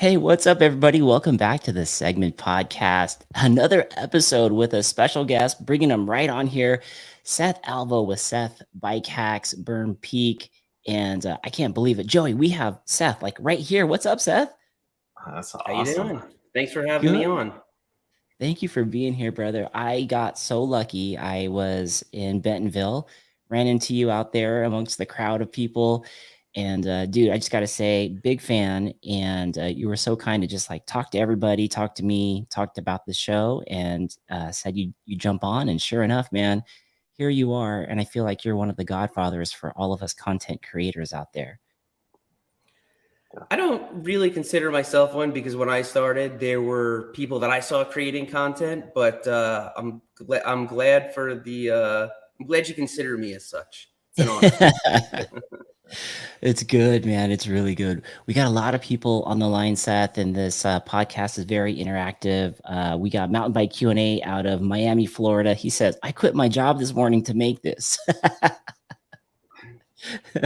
Hey, what's up, everybody? Welcome back to the Segment Podcast. Another episode with a special guest, bringing them right on here. Seth Alvo with Seth Bike Hacks, Berm Peak. And I can't believe it. Joey, we have Seth like right here. What's up, Seth? That's How you awesome. doing? Thanks for having Good. me on. Thank you for being here, brother. I got so lucky. I was in Bentonville, ran into you out there amongst the crowd of people. And dude, I just got to say, big fan. And you were so kind to just like talk to everybody, talk to me, talked about the show, and said you jump on. And sure enough, man, here you are. And I feel like you're one of the godfathers for all of us content creators out there. I don't really consider myself one because when I started, there were people that I saw creating content, but I'm glad for the I'm glad you consider me as such. It's an honor. It's good, man. It's really good. We got a lot of people on the line, Seth, and this podcast is very interactive. We got Mountain Bike Q&A out of Miami, Florida. He says, I quit my job this morning to make this.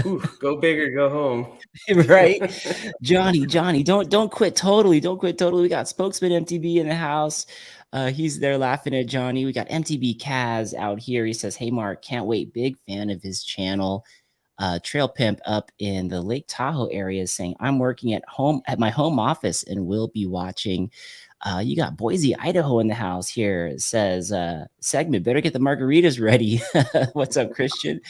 Ooh, go big or go home. Right? Johnny, don't quit totally. Don't quit totally. We got Spokesman MTB in the house. He's there laughing at Johnny. We got MTB Kaz out here. He says, hey, Mark, can't wait. Big fan of his channel. Trail Pimp up in the Lake Tahoe area is saying, I'm working at my home office and will be watching. You got Boise, Idaho in the house here. It says, segment, better get the margaritas ready. What's up, Christian?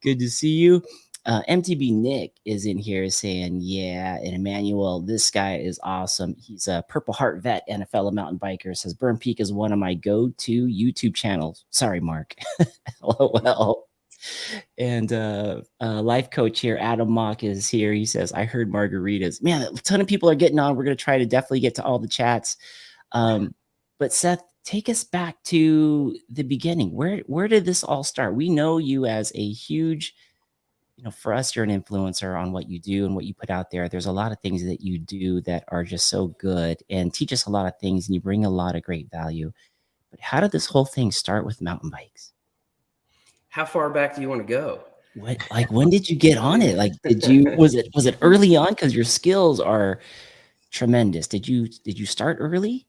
Good to see you. MTB Nick is in here saying, yeah, and Emmanuel, this guy is awesome. He's a Purple Heart vet and a fellow mountain biker. Says Berm Peak is one of my go-to YouTube channels. Sorry, Mark. LOL. And life coach here, Adam Mock, is here. He says, I heard margaritas. Man, a ton of people are getting on. We're going to try to definitely get to all the chats. But Seth, take us back to the beginning. Where did this all start? We know you as a huge, for us, you're an influencer on what you do and what you put out there. There's a lot of things that you do that are just so good and teach us a lot of things, and you bring a lot of great value. But how did this whole thing start with mountain bikes? How far back do you want to go? When did you get on it? Like, was it early on? Because your skills are tremendous. Did you start early?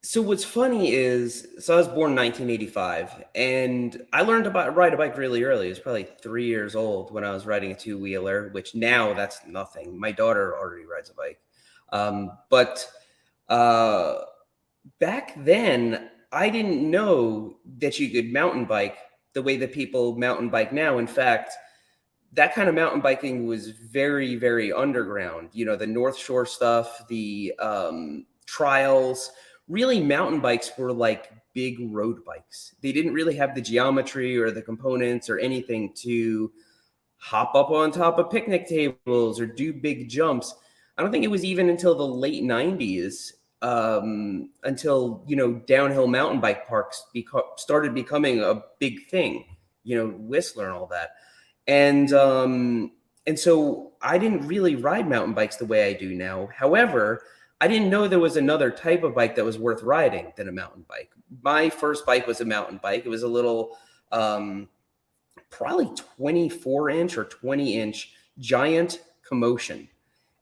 So what's funny is, I was born in 1985, and I learned to ride a bike really early. I was probably 3 years old when I was riding a two-wheeler, which now that's nothing. My daughter already rides a bike. But back then, I didn't know that you could mountain bike the way that people mountain bike now. In fact, that kind of mountain biking was very, very underground. The North Shore stuff, the trials. Really, mountain bikes were like big road bikes. They didn't really have the geometry or the components or anything to hop up on top of picnic tables or do big jumps. I don't think it was even until the late 90s until downhill mountain bike parks started becoming a big thing. Whistler and all that, and so I didn't really ride mountain bikes the way I do now. However, I didn't know there was another type of bike that was worth riding than a mountain bike. My first bike was a mountain bike. It was a little, probably 24-inch or 20-inch giant Commotion.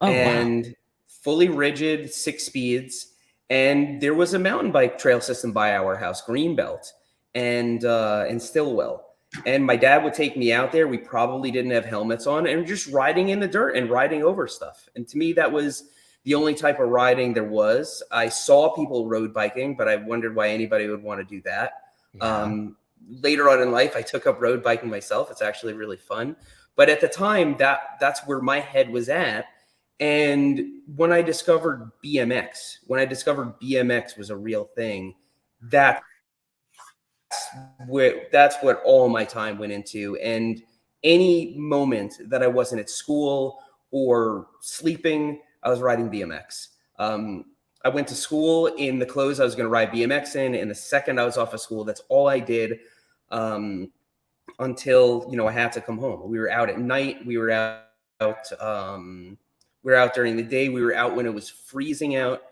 Wow. Fully rigid, 6 speeds. And there was a mountain bike trail system by our house, Greenbelt and Stillwell. And my dad would take me out there. We probably didn't have helmets on, and just riding in the dirt and riding over stuff. And to me, that was the only type of riding there was. I saw people road biking, but I wondered why anybody would want to do that. Yeah. Later on in life, I took up road biking myself. It's actually really fun. But at the time, that's where my head was at. And when I discovered BMX, was a real thing, that's what all my time went into. And any moment that I wasn't at school or sleeping, I was riding BMX. I went to school in the clothes I was going to ride BMX in, and the second I was off of school, that's all I did until I had to come home. We were out at night. We were out. We were out during the day. We were out when it was freezing out.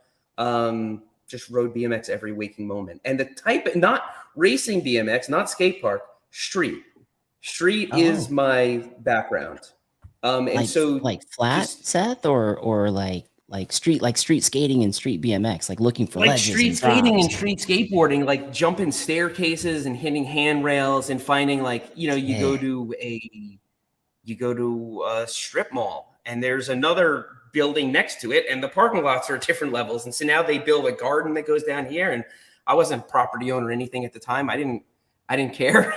Just rode BMX every waking moment. And the type, not racing BMX, not skate park, street. Street is my background. And like so like flat, Seth, or like like street skating and street BMX, like looking for Like ledges street and skating drops. and street skateboarding, like jumping staircases and hitting handrails and finding, like, you know, Yeah. you go to a strip mall and there's another building next to it and the parking lots are at different levels. And so now they build a garden that goes down here. And I wasn't property owner or anything at the time. I didn't care.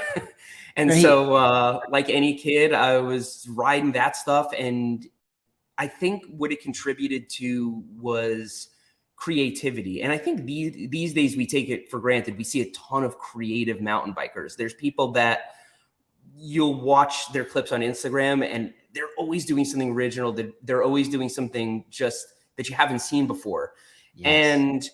And Right. so, like any kid, I was riding that stuff. And I think what it contributed to was creativity. And I think these days we take it for granted. We see a ton of creative mountain bikers. There's people that you'll watch their clips on Instagram and they're always doing something original. They're always doing something just that you haven't seen before. Yes. And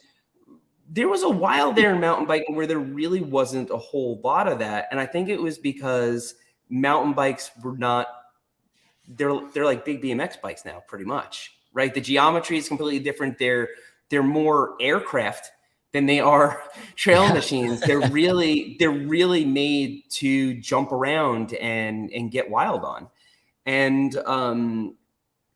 there was a while there in mountain biking where there really wasn't a whole lot of that. And I think it was because mountain bikes were not, they're like big BMX bikes now, pretty much, right? The geometry is completely different. They're more aircraft than they are trail Yeah. machines. They're really made to jump around and get wild on. And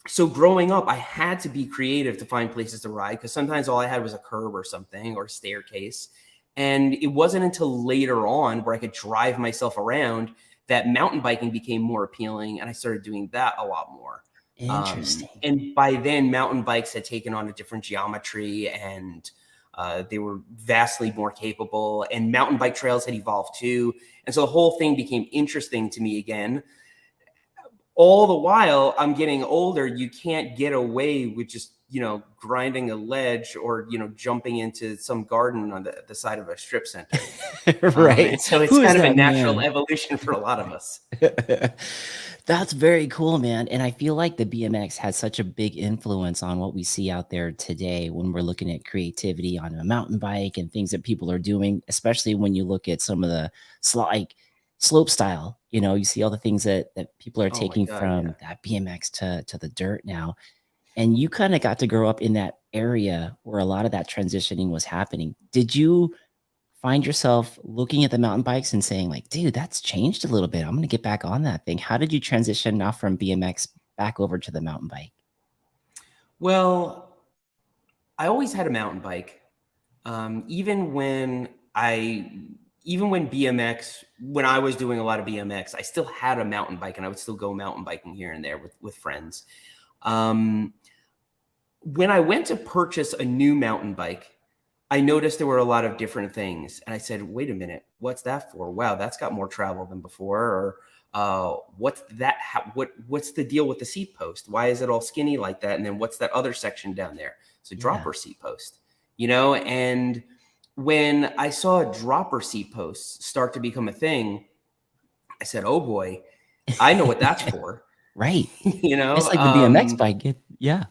so growing up, I had to be creative to find places to ride because sometimes all I had was a curb or something or a staircase. And it wasn't until later on where I could drive myself around that mountain biking became more appealing. And I started doing that a lot more. Interesting. And by then, mountain bikes had taken on a different geometry and they were vastly more capable. And mountain bike trails had evolved too. And so the whole thing became interesting to me again. All the while I'm getting older, you can't get away with just, you know, grinding a ledge or, you know, jumping into some garden on the side of a strip center. Right. And so it's Who is kind of a that natural man? evolution for a lot of us. That's very cool, man. And I feel like the BMX has such a big influence on what we see out there today when we're looking at creativity on a mountain bike and things that people are doing, especially when you look at some of the like slope style. You know, you see all the things that people are Oh my taking God, yeah. from that BMX to the dirt now. And you kind of got to grow up in that area where a lot of that transitioning was happening. Did you find yourself looking at the mountain bikes and saying like, "Dude, that's changed a little bit. I'm gonna get back on that thing." How did you transition now from BMX back over to the mountain bike? Well, I always had a mountain bike. Even when BMX, when I was doing a lot of BMX, I still had a mountain bike and I would still go mountain biking here and there with friends. Um, when I went to purchase a new mountain bike, I noticed there were a lot of different things. And I said, wait a minute, what's that for? Wow, that's got more travel than before. Or what's that? What's the deal with the seat post? Why is it all skinny like that? And then what's that other section down there? It's a Yeah. dropper seat post, you know? And when I saw dropper seat posts start to become a thing, I said, oh boy, I know what that's for. Right. you It's know, like the BMX bike. Yeah.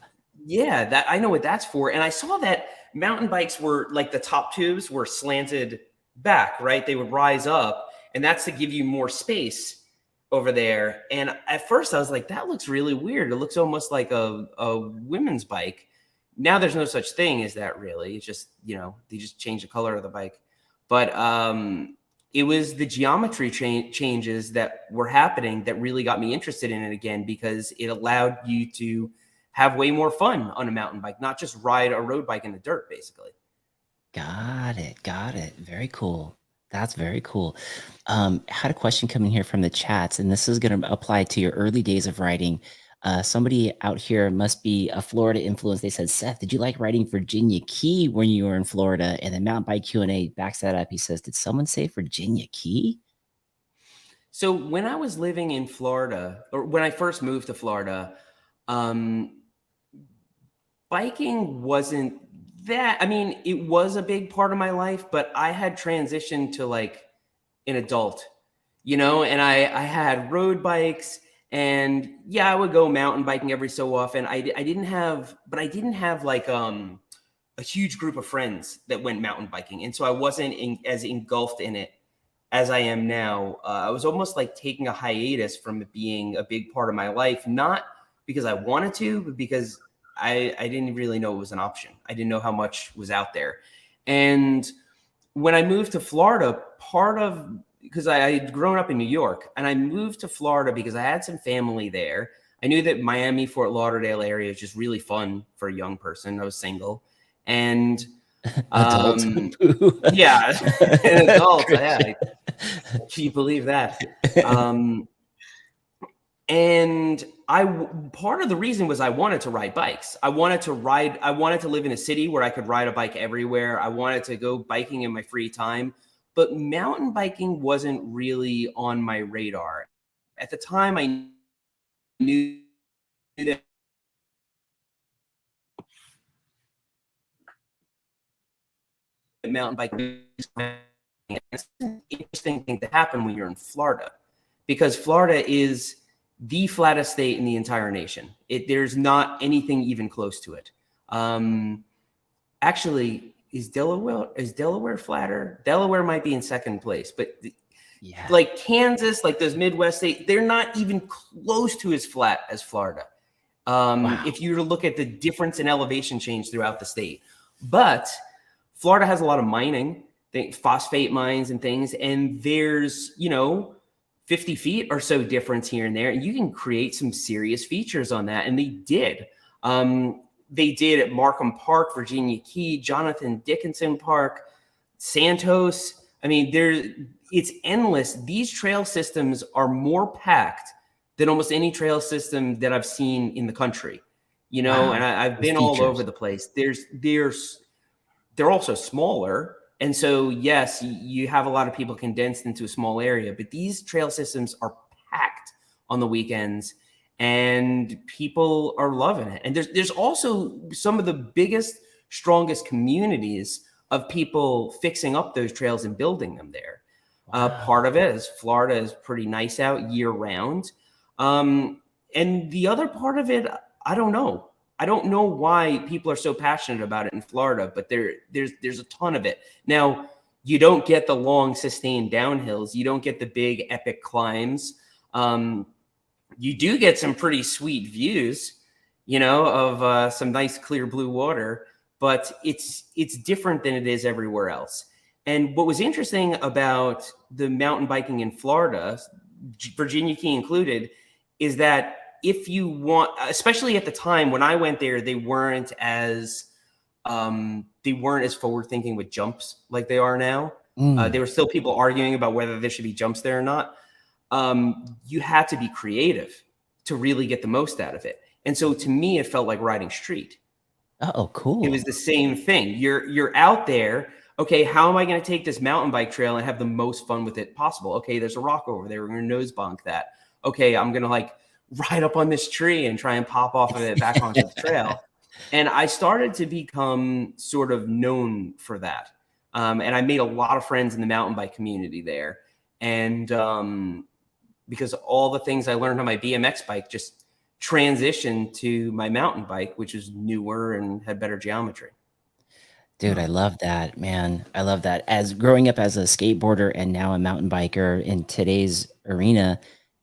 yeah, that I know what that's for. And I saw that mountain bikes were like the top tubes were slanted back, right? They would rise up, and that's to give you more space over there. And at first I was like, that looks really weird. It looks almost like a women's bike. Now there's no such thing as that really. It's just, you know, they just change the color of the bike. But it was the geometry changes that were happening that really got me interested in it again, because it allowed you to have way more fun on a mountain bike, not just ride a road bike in the dirt, basically. Got it. Got it. Very cool. That's very cool. Had a question coming here from the chats, and this is going to apply to your early days of writing. Somebody out here must be a Florida influence. They said, Seth, did you like writing Virginia Key when you were in Florida? And then Mountain Bike Q&A backs that up. He says, did someone say Virginia Key? So when I was living in Florida, or when I first moved to Florida, um, biking wasn't that, I mean, it was a big part of my life, but I had transitioned to like an adult, you know, and I had road bikes, and yeah, I would go mountain biking every so often. I didn't have, but I didn't have like a huge group of friends that went mountain biking. And so I wasn't as engulfed in it as I am now. I was almost like taking a hiatus from it being a big part of my life, not because I wanted to, but because I didn't really know it was an option. I didn't know how much was out there. And when I moved to Florida, because I had grown up in New York, and I moved to Florida because I had some family there. I knew that Miami, Fort Lauderdale area is just really fun for a young person. I was single, and Adult. um, Boo. yeah, an adult. Christian. Yeah, can you believe that? Um, and part of the reason was I wanted to ride bikes. I wanted to live in a city where I could ride a bike everywhere. I wanted to go biking in my free time, but mountain biking wasn't really on my radar. At the time, I knew that mountain biking is an interesting thing to happen when you're in Florida, because Florida is the flattest state in the entire nation. There's not anything even close to it. Um, Actually, is Delaware flatter? Delaware might be in second place, but Yeah. like Kansas, like those Midwest states, they're not even close to as flat as Florida. Wow. If you were to look at the difference in elevation change throughout the state, but Florida has a lot of mining, phosphate mines and things, and there's 50 feet or so difference here and there, and you can create some serious features on that, and they did. They did at Markham Park, Virginia Key, Jonathan Dickinson Park, Santos. I mean, it's endless. These trail systems are more packed than almost any trail system that I've seen in the country. And Wow. I've With been all over features. the place. They're also smaller, and so yes, you have a lot of people condensed into a small area. But these trail systems are packed on the weekends, and people are loving it. And there's also some of the biggest, strongest communities of people fixing up those trails and building them there. Part Wow. of it is Florida is pretty nice out year round. And the other part of it, I don't know. I don't know why people are so passionate about it in Florida, but there's a ton of it. Now, you don't get the long sustained downhills. You don't get the big epic climbs. You do get some pretty sweet views, of some nice clear blue water, but it's different than it is everywhere else. And what was interesting about the mountain biking in Florida, Virginia Key included, is that if you want, especially at the time when I went there, they weren't as forward thinking with jumps like they are now. Mm. There were still people arguing about whether there should be jumps there or not. You had to be creative to really get the most out of it. And so to me, it felt like riding street. Oh, It was cool. the same thing. You're out there. Okay, how am I going to take this mountain bike trail and have the most fun with it possible? Okay, there's a rock over there. We're going to nose bonk that. Okay, I'm going to like ride up on this tree and try and pop off of it back onto the trail. And I started to become sort of known for that. And I made a lot of friends in the mountain bike community there. And because all the things I learned on my BMX bike just transitioned to my mountain bike, which is newer and had better geometry. Dude, I love that, man. I love that. As growing up as a skateboarder and now a mountain biker in today's arena,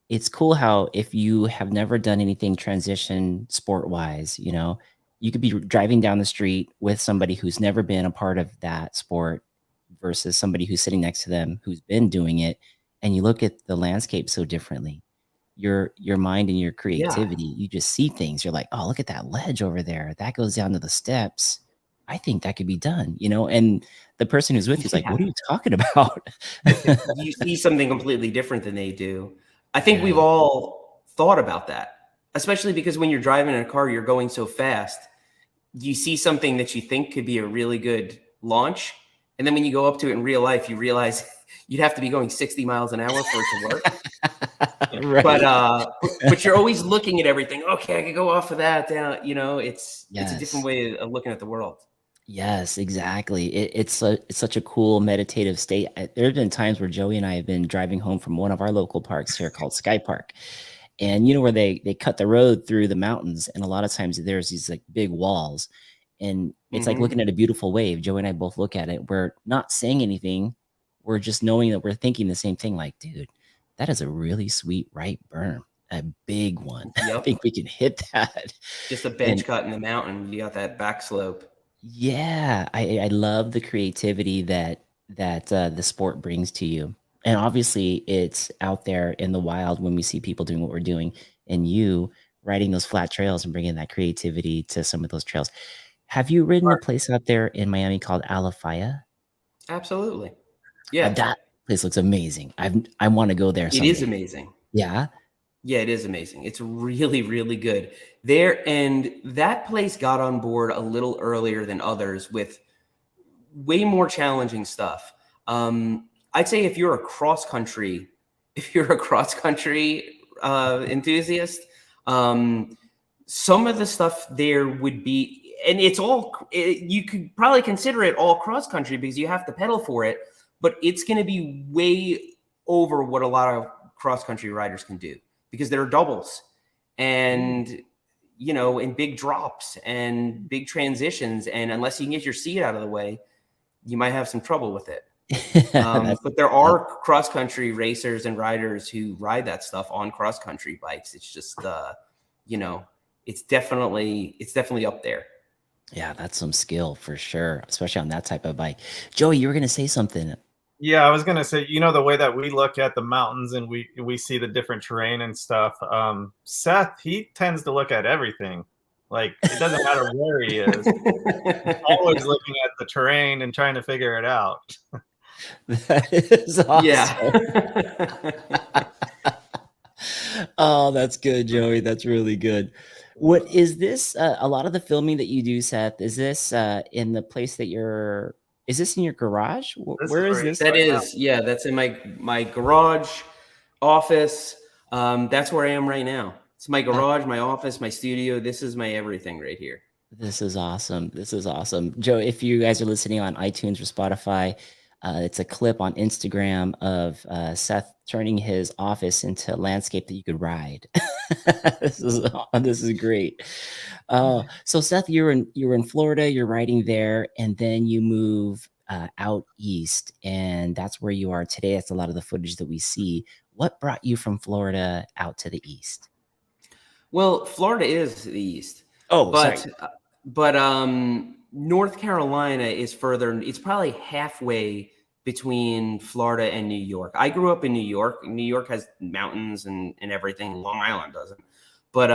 it's cool how if you have never done anything transition sport-wise, you could be driving down the street with somebody who's never been a part of that sport versus somebody who's sitting next to them who's been doing it, and you look at the landscape so differently. Your mind and your Yeah. creativity, you just see things. You're like, "Oh, look at that ledge over there. That goes down to the steps. I think that could be done," and the person who's with you is like, Yeah. "What are you talking about?" You see something completely different than they do. I think we've Right. all thought about that, especially because when you're driving in a car, you're going so fast. You see something that you think could be a really good launch. And then when you go up to it in real life, you realize you'd have to be going 60 miles an hour for it to work. But Right. but you're always looking at everything. Okay, I could go off of that down. It's a different Yes. way of looking at the world. Yes, exactly. It's such a cool meditative state. There have been times where Joey and I have been driving home from one of our local parks here called Sky Park, and where they cut the road through the mountains, and a lot of times there's these like big walls, and it's like Hmm. looking at a beautiful wave. Joey and I both look at it. We're not saying anything. We're just knowing that we're thinking the same thing. Like, dude, that is a really sweet right berm, a big one. I Yep. think we can hit that. Just a And bench cut in the mountain. You got that back slope. yeah, I love the creativity that the sport brings to you. And obviously, it's out there in the wild when we see people doing what we're doing, and you riding those flat trails and bringing that creativity to some of those trails. Have you ridden a place out there in Miami called Alafaya? Absolutely. Yeah, That place looks amazing. I wanna go there it is someday. amazing. Yeah? Yeah, it is amazing. It's really, really good there. And that place got on board a little earlier than others with way more challenging stuff. I'd say if you're a cross country enthusiast, um, some of the stuff there would be, and you could probably consider it all cross country because you have to pedal for it, but it's going to be way over what a lot of cross country riders can do because there are doubles and and big drops and big transitions, and unless you can get your seat out of the way, you might have some trouble with it. That's But there are cross country racers and riders who ride that stuff on cross country bikes. It's just, it's definitely up there. yeah, that's some skill for sure, especially on that type of bike. Joey, you were gonna say something. Yeah, I was gonna say, the way that we look at the mountains and we see the different terrain and stuff. Seth, he tends to look at everything. Like it doesn't matter where he is. He's always looking at the terrain and trying to figure it out. That is awesome. Yeah. Oh, that's good, Joey. That's really good. What is this? A lot of the filming that you do, Seth, is this in the place that is this in your garage? This Where is is this? That is, yeah, that's in my garage, office. That's where I am right now. It's my garage, my office, my studio. This is my everything right here. This is awesome. This is awesome. Joe, if you guys are listening on iTunes or Spotify, it's a clip on Instagram of Seth turning his office into a landscape that you could ride. This is great. So Seth, you're in Florida, you're riding there, and then you move out east, and that's where you are today. That's a lot of the footage that we see. What brought you from Florida out to the east? Well, Florida is the east. Oh, sorry. But North Carolina is further. It's probably halfway between Florida and New York. I grew up in New York. New York has mountains and everything. Long Island doesn't. But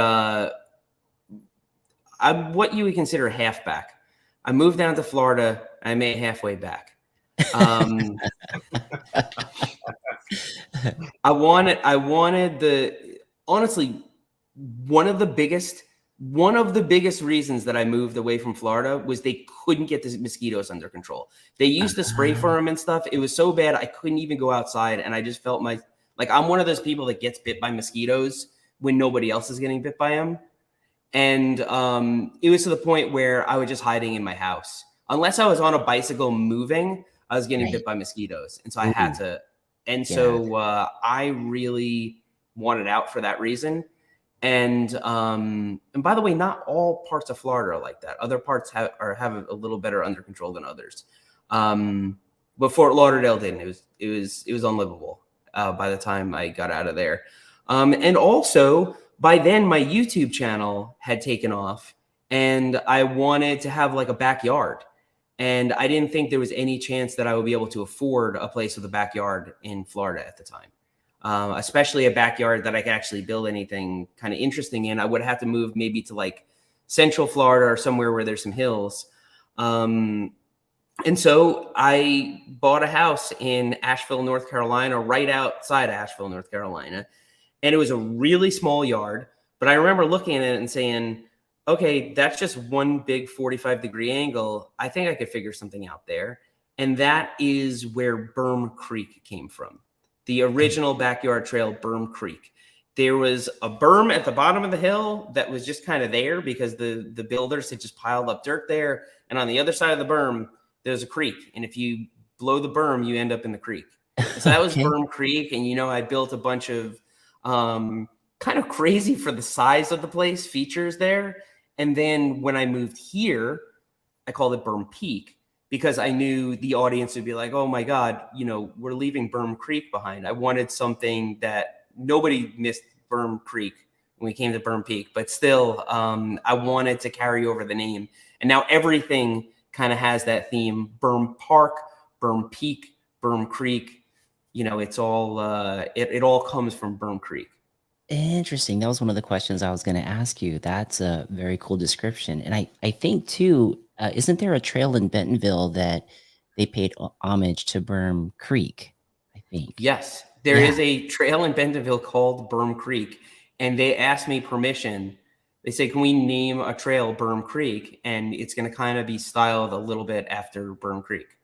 I'm what you would consider halfback. I moved down to Florida. I made halfway back. I wanted honestly, one of the biggest reasons that I moved away from Florida was they couldn't get the mosquitoes under control. They used to spray for them and stuff. It was so bad I couldn't even go outside, and I just felt I'm one of those people that gets bit by mosquitoes when nobody else is getting bit by them. And it was to the point where I was just hiding in my house. Unless I was on a bicycle moving, I was getting bit by mosquitoes. And so I had to. And so I really wanted out for that reason. And by the way, not all parts of Florida are like that. Other parts have a little better under control than others. But Fort Lauderdale didn't. It was unlivable by the time I got out of there. And also by then my YouTube channel had taken off, and I wanted to have like a backyard. And I didn't think there was any chance that I would be able to afford a place with a backyard in Florida at the time. Especially a backyard that I could actually build anything kind of interesting in. I would have to move maybe to like Central Florida or somewhere where there's some hills. And so I bought a house in Asheville, North Carolina, right outside Asheville, North Carolina. And it was a really small yard. But I remember looking at it and saying, okay, that's just one big 45-degree angle. I think I could figure something out there. And that is where Berm Creek came from. The original backyard trail, Berm Creek. There was a berm at the bottom of the hill that was just kind of there because the builders had just piled up dirt there. And on the other side of the berm, there's a creek. And if you blow the berm, you end up in the creek. And so that was Berm Creek. And, I built a bunch of kind of crazy for the size of the place features there. And then when I moved here, I called it Berm Peak, because I knew the audience would be like, oh my God, we're leaving Berm Creek behind. I wanted something that nobody missed Berm Creek when we came to Berm Peak, but still, I wanted to carry over the name. And now everything kind of has that theme: Berm Park, Berm Peak, Berm Creek. It's all, it all comes from Berm Creek. Interesting. That was one of the questions I was going to ask you. That's a very cool description. And I think too, isn't there a trail in Bentonville that they paid homage to Berm Creek? I think. Yes, there Yeah, is a trail in Bentonville called Berm Creek, and they asked me permission. They say, "Can we name a trail Berm Creek?" And it's going to kind of be styled a little bit after Berm Creek.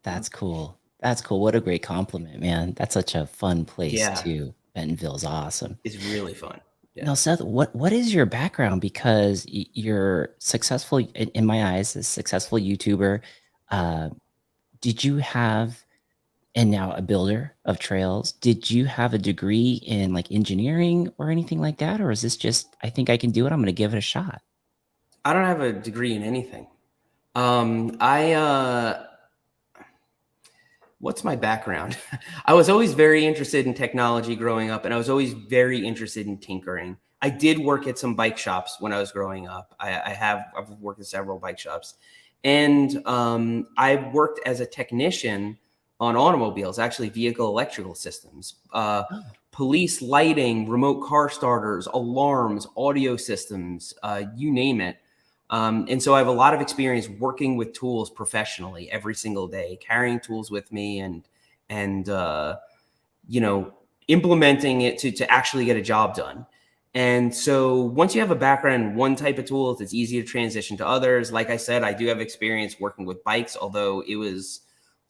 that's cool. That's cool. What a great compliment, man. That's such a fun place Yeah, too. Bentonville's awesome. it's really fun. Yeah. Now, Seth, what is your background? Because you're successful in my eyes, a successful YouTuber. Uh, did you have, and now a builder of trails, did you have a degree in like engineering or anything like that? Or is this just, I think I can do it, I'm going to give it a shot? I don't have a degree in anything. I what's my background? I was always very interested in technology growing up, and I was always very interested in tinkering. I did work at some bike shops when I was growing up. I've worked at several bike shops, and I worked as a technician on automobiles, actually vehicle electrical systems, Oh, police lighting, remote car starters, alarms, audio systems, you name it. And so I have a lot of experience working with tools professionally every single day, carrying tools with me and you know, implementing it to actually get a job done. And so once you have a background in one type of tools, it's easy to transition to others. Like I said, I do have experience working with bikes, although it was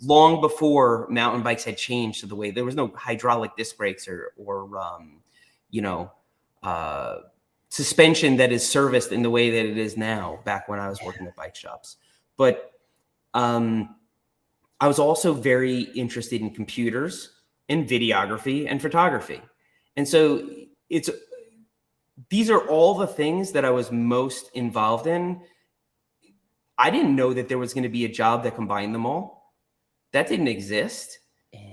long before mountain bikes had changed to the way there was no hydraulic disc brakes or you know, uh, suspension that is serviced in the way that it is now back when I was working at bike shops. But I was also very interested in computers and videography and photography. And so these are all the things that I was most involved in. I didn't know that there was going to be a job that combined them all. That didn't exist,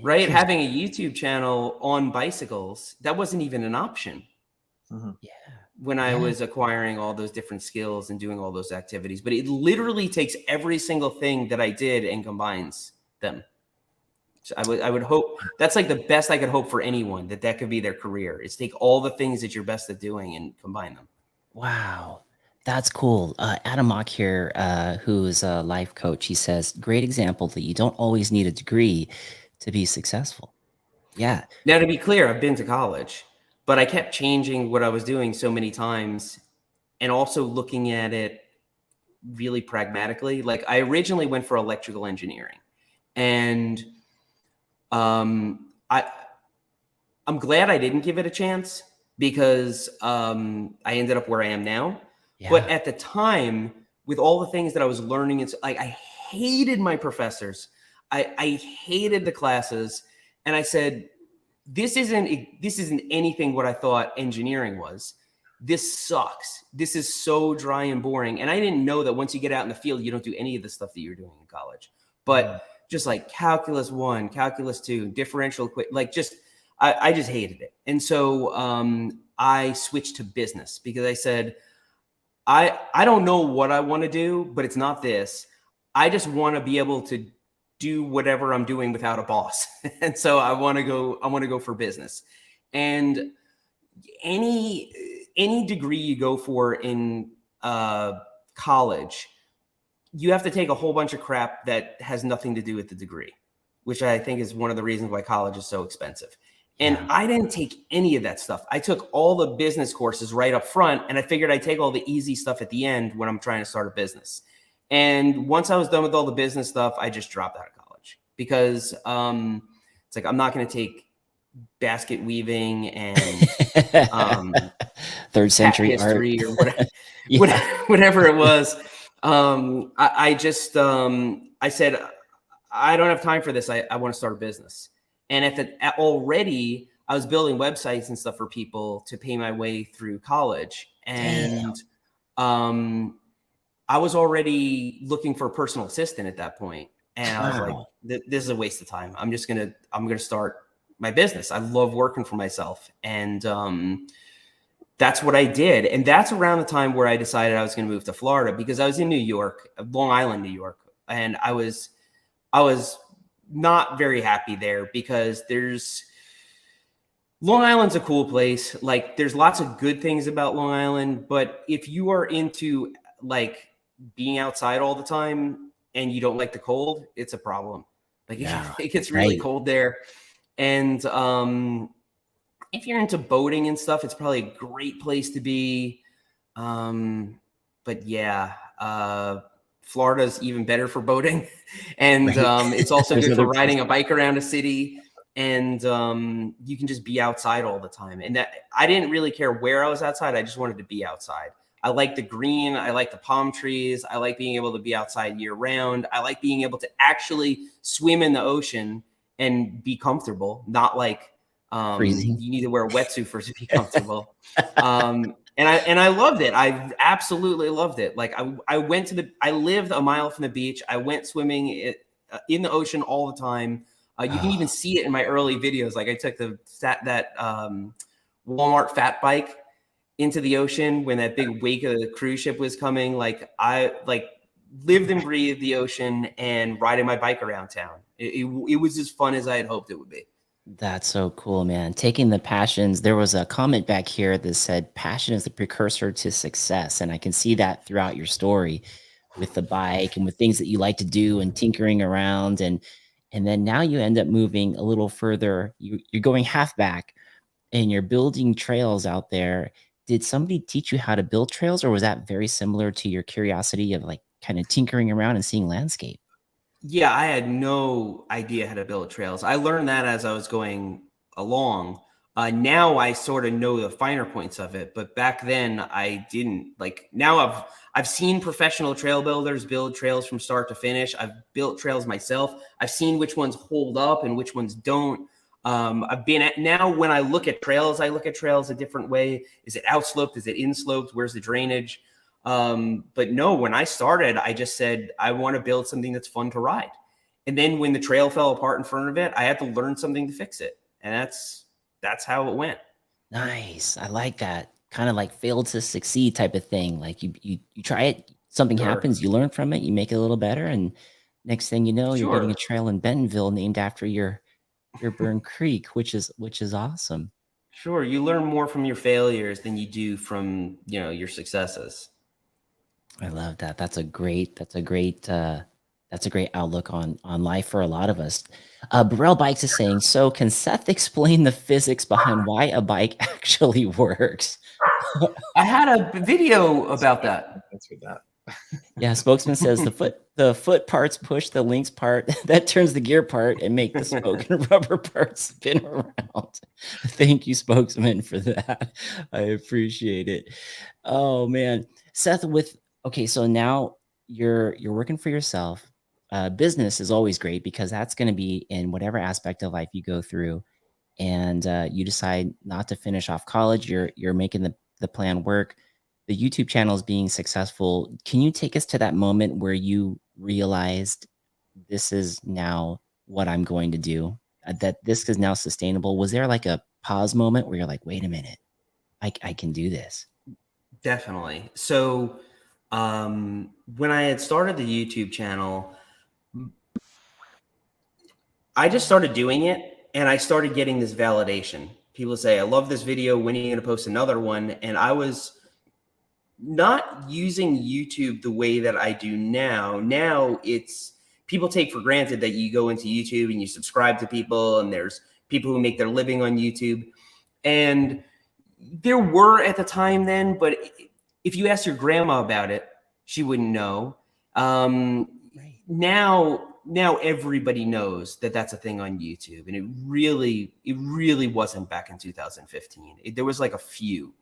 right? interesting. Having a YouTube channel on bicycles, that wasn't even an option. Mm-hmm. Yeah. When I Yeah. was acquiring all those different skills and doing all those activities. But it literally takes every single thing that I did and combines them. So I would hope that's like the best I could hope for anyone, that could be their career, is take all the things that you're best at doing and combine them. Wow. That's cool. Adam Mock here, who's a life coach, he says, great example that you don't always need a degree to be successful. Yeah. Now, to be clear, I've been to college, but I kept changing what I was doing so many times and also looking at it really pragmatically. Like I originally went for electrical engineering, and I'm glad I didn't give it a chance because I ended up where I am now. Yeah. But at the time, with all the things that I was learning, it's like I hated my professors. I hated the classes, and I said, this isn't anything what I thought engineering was. This sucks. This is so dry and boring. And I didn't know that once you get out in the field, you don't do any of the stuff that you're doing in college. But just like calculus 1, calculus 2, differential, like just I just hated it. And so I switched to business because I said, I don't know what I want to do, but it's not this. I just want to be able to do whatever I'm doing without a boss. And so I want to go for business. And any degree you go for in college, you have to take a whole bunch of crap that has nothing to do with the degree, which I think is one of the reasons why college is so expensive. And Yeah. I didn't take any of that stuff. I took all the business courses right up front, and I figured I'd take all the easy stuff at the end when I'm trying to start a business. And once I was done with all the business stuff, I just dropped out of college because it's like I'm not going to take basket weaving and Third cat century art. history or whatever, Yeah. whatever it was. I just I said I don't have time for this. I want to start a business. And already I was building websites and stuff for people to pay my way through college. Damn. And I was already looking for a personal assistant at that point. And I was like, Wow. this is a waste of time. I'm going to start my business. I love working for myself. And that's what I did. And that's around the time where I decided I was going to move to Florida because I was in New York, Long Island, New York. And I was not very happy there because Long Island's a cool place. Like, there's lots of good things about Long Island, but if you are into like being outside all the time and you don't like the cold, it's a problem. Like, Yeah, it gets really right. cold there. And if you're into boating and stuff, it's probably a great place to be. But yeah, Florida's even better for boating, and Right. it's also There's good for other riding places. a bike around a city. And you can just be outside all the time. And that, I didn't really care where I was outside. I just wanted to be outside. I like the green. I like the palm trees. I like being able to be outside year round. I like being able to actually swim in the ocean and be comfortable, not like Freezing. you need to wear a wetsuit for to be comfortable. And I loved it. I absolutely loved it. Like, I lived a mile from the beach. I went swimming in the ocean all the time. You can Oh, even see it in my early videos. Like, I took that Walmart fat bike into the ocean when that big wake of the cruise ship was coming. Like, I lived and breathed the ocean and riding my bike around town. It was as fun as I had hoped it would be. that's so cool, man. Taking the passions. There was a comment back here that said passion is the precursor to success. And I can see that throughout your story with the bike and with things that you like to do and tinkering around. And then now you end up moving a little further. You're going half back and you're building trails out there. Did somebody teach you how to build trails, or was that very similar to your curiosity of like kind of tinkering around and seeing landscape? Yeah, I had no idea how to build trails. I learned that as I was going along. Now I sort of know the finer points of it, but back then I didn't. Like, now I've seen professional trail builders build trails from start to finish. I've built trails myself. I've seen which ones hold up and which ones don't. I've been at now when I look at trails, I look at trails a different way. Is it outsloped? Is it insloped? Where's the drainage? But no, when I started, I just said, I want to build something that's fun to ride. And then when the trail fell apart in front of it, I had to learn something to fix it. And that's how it went. Nice. I like that. Kind of like fail to succeed type of thing. Like you try it, something Sure. happens, you learn from it, you make it a little better, and next thing you know, you're getting a Sure. trail in Bentonville named after your Burn Creek, which is awesome. Sure. You learn more from your failures than you do from, your successes. I love that. That's a great outlook on life for a lot of us. Burrell Bikes is saying, so can Seth explain the physics behind why a bike actually works? I had a video about that. Answer that. Yeah, spokesman says the foot parts push the links part that turns the gear part and make the spoke and rubber parts spin around. Thank you, spokesman, for that. I appreciate it. Oh man, Seth. Okay, so now you're working for yourself. Business is always great because that's going to be in whatever aspect of life you go through, and you decide not to finish off college. You're making the plan work. The YouTube channel is being successful. Can you take us to that moment where you realized this is now what I'm going to do? That this is now sustainable? Was there like a pause moment where you're like, wait a minute, I can do this? Definitely. So, when I had started the YouTube channel, I just started doing it and I started getting this validation. People say, I love this video. When are you going to post another one? And I was not using YouTube the way that I do now. Now it's people take for granted that you go into YouTube and you subscribe to people, and there's people who make their living on YouTube. And there were at the time then, but if you ask your grandma about it, she wouldn't know. Right. Now everybody knows that that's a thing on YouTube, and it really wasn't back in 2015. There was like a few.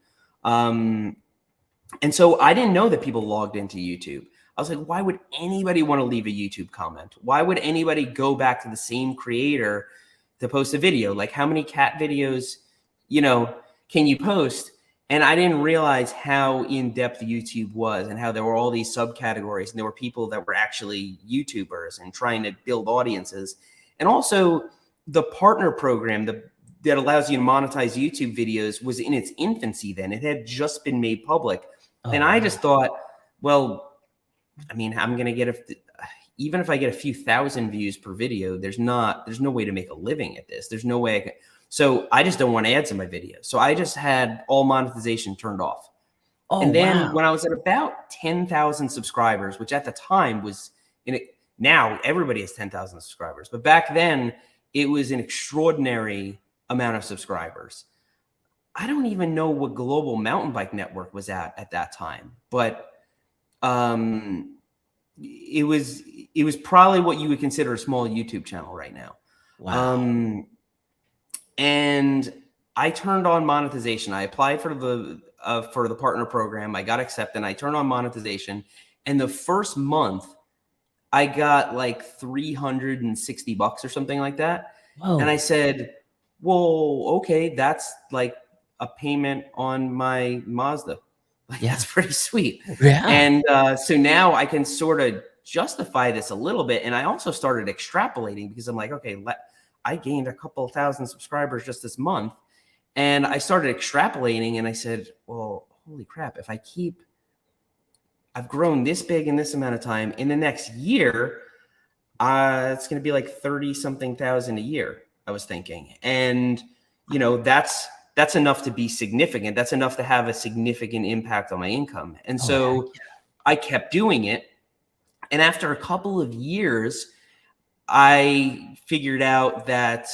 And so I didn't know that people logged into YouTube. I was like, why would anybody want to leave a YouTube comment? Why would anybody go back to the same creator to post a video? Like, how many cat videos, can you post? And I didn't realize how in-depth YouTube was and how there were all these subcategories, and there were people that were actually YouTubers and trying to build audiences. And also the partner program that allows you to monetize YouTube videos was in its infancy then. It had just been made public. Oh And I wow. just thought, well, I mean, I'm going to get even if I get a few thousand views per video, there's no way to make a living at this. There's no way I can. So I just don't want ads in my videos. So I just had all monetization turned off. Oh, And then wow. when I was at about 10,000 subscribers, which at the time was now everybody has 10,000 subscribers, but back then it was an extraordinary amount of subscribers. I don't even know what Global Mountain Bike Network was at that time, but it was probably what you would consider a small YouTube channel right now. Wow. And I turned on monetization. I applied for the partner program. I got accepted. I turned on monetization, and the first month I got like $360 or something like that. And I Whoa. said, "Well, okay, that's like a payment on my Mazda. Like Yeah. that's pretty sweet." Yeah. And so now I can sort of justify this a little bit. And I also started extrapolating because I'm like, okay, I gained a couple thousand subscribers just this month. And I started extrapolating and I said, well, holy crap, if I've grown this big in this amount of time, in the next year, it's going to be like 30 something thousand a year, I was thinking. And, that's enough to be significant. That's enough to have a significant impact on my income. And Oh, heck so I kept doing it. And after a couple of years, I figured out that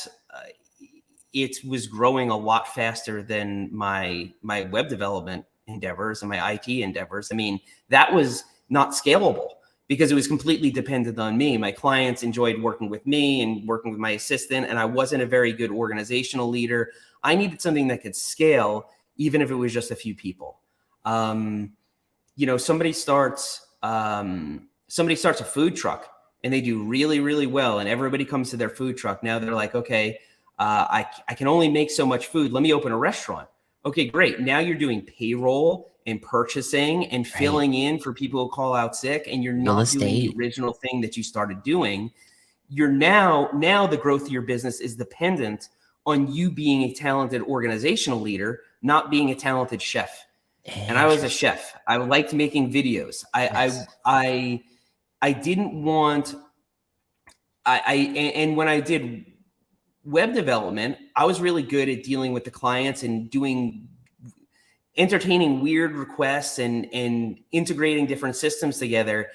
it was growing a lot faster than my web development endeavors and my IT endeavors. I mean, that was not scalable because it was completely dependent on me. My clients enjoyed working with me and working with my assistant, and I wasn't a very good organizational leader. I needed something that could scale, even if it was just a few people. Somebody starts a food truck and they do really, really well, and everybody comes to their food truck. Now they're like, okay, I can only make so much food. Let me open a restaurant. Okay, great. Now you're doing payroll and purchasing and right. filling in for people who call out sick, and you're Real not doing the estate. original thing that you started doing. You're now the growth of your business is dependent on you being a talented organizational leader, not being a talented chef. And I was a Interesting. chef. I liked making videos. Yes. I didn't want and when I did web development, I was really good at dealing with the clients and entertaining weird requests and integrating different systems together.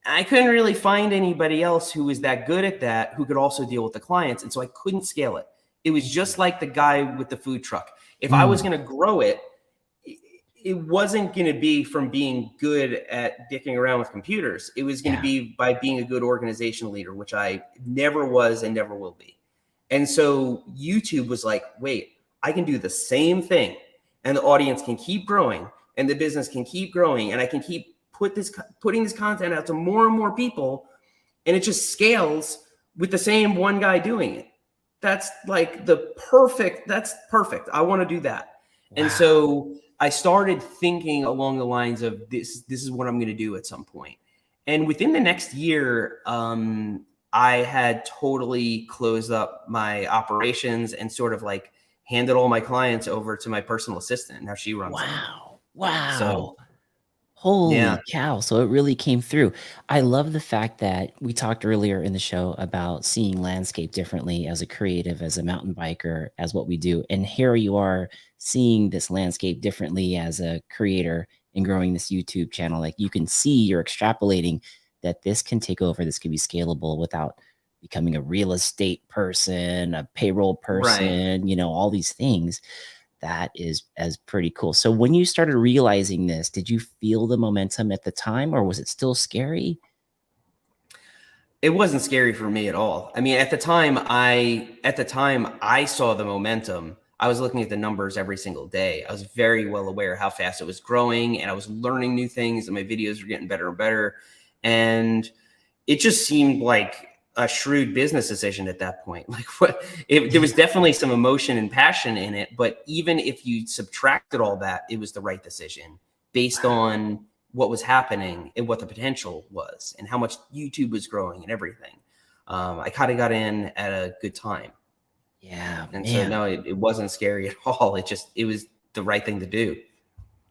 I couldn't really find anybody else who was that good at that, who could also deal with the clients. And so I couldn't scale it. It was just like the guy with the food truck. If I was going to grow it, it wasn't going to be from being good at dicking around with computers. It was going to Yeah. be by being a good organizational leader, which I never was and never will be. And so YouTube was like, wait, I can do the same thing and the audience can keep growing and the business can keep growing and I can keep putting this content out to more and more people, and it just scales with the same one guy doing it. That's like that's perfect. I want to do that. And Wow. so I started thinking along the lines of this is what I'm going to do at some point. And within the next year, I had totally closed up my operations and sort of like handed all my clients over to my personal assistant. Now she runs them. Wow. Wow. So yeah, Holy cow. So it really came through. I love the fact that we talked earlier in the show about seeing landscape differently as a creative, as a mountain biker, as what we do. And here you are seeing this landscape differently as a creator and growing this YouTube channel. Like you can see you're extrapolating that this can take over, this can be scalable without becoming a real estate person, a payroll right. person, all these things. That is as pretty cool. So when you started realizing this, did you feel the momentum at the time or was it still scary? It wasn't scary for me at all. I mean, at the time I saw the momentum. I was looking at the numbers every single day. I was very well aware how fast it was growing and I was learning new things and my videos were getting better and better. And it just seemed like a shrewd business decision at that point. Like there was Yeah. definitely some emotion and passion in it, but even if you subtracted all that, it was the right decision based Wow. on what was happening and what the potential was and how much YouTube was growing and everything. I kind of got in at a good time. Yeah, And so man. no, it wasn't scary at all. It was the right thing to do.